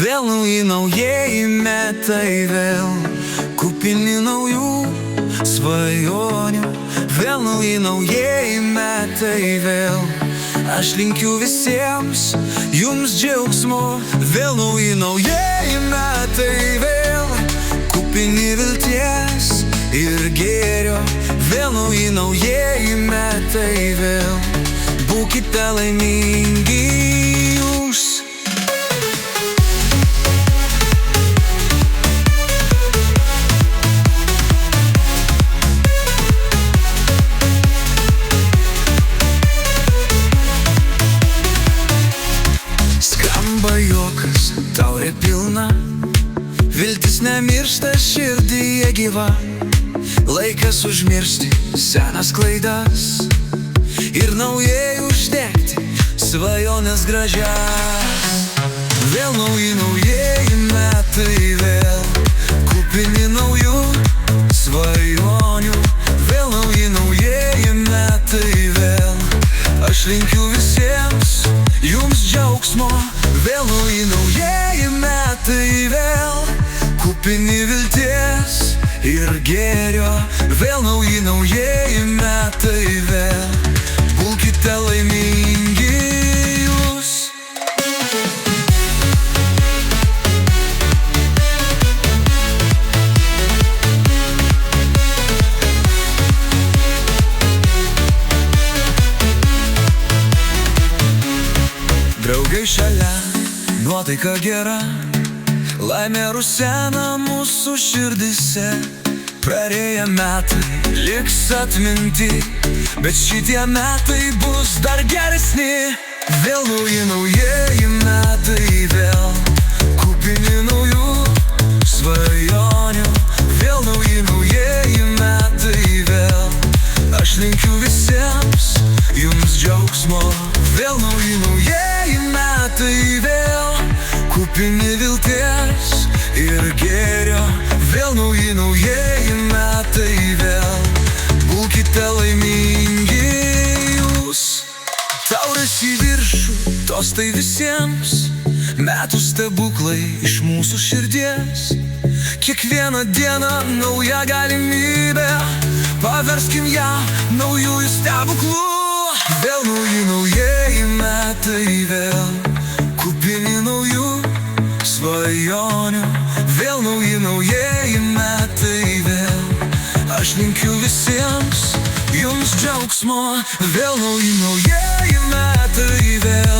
Vėl nauji naujieji metai, vėl kupini naujų svajonių. Vėl nauji naujieji metai, vėl aš linkiu visiems jums džiaugsmo. Vėl nauji naujieji metai, vėl kupini vilties ir gėrio. Vėl nauji naujieji metai, vėl būkite laimingi jūs. Skamba juokas, taurė pilna, viltis nemiršta, širdyje gyva. Laikas užmiršti senas klaidas ir naujai uždegti svajonės gražias. Vėl nauji naujieji metai, vėl kupini naujų svajonių. Vėl nauji naujieji metai, vėl aš linkiu visiems jums džiaugsmo. Vėl nauji naujieji metai, vėl kupini vilties ir gėrio. Vėl nauji naujieji metai, vėl būkite laimingi jūs. Draugai šalia, nuotaika gera, laimė rusena mūsų širdise. Praėję metai liks atminti, bet šitie metai bus dar geresni. Vėl nauji naujieji metai, vėl kupini naujų svajonių. Vėl nauji naujieji metai, vėl aš linkiu visiems jums džiaugsmo. Vėl nauji naujieji metai, vėl kupini vilties ir gėrio. Vėl nauji naujieji metai, vėl būkite laimingi jūs. Taurės į viršų, tostai visiems, metų stebuklai iš mūsų širdies. Kiekvieną dieną nauja galimybė, paverskim ją naujųjų stebuklų. Vėl nauji naujieji metai, vėl kupini naujų svajonių. Vėl nauji naujieji metai, vėl aš linkiu visiems jums džiaugsmo. Vėl nauji naujieji metai, vėl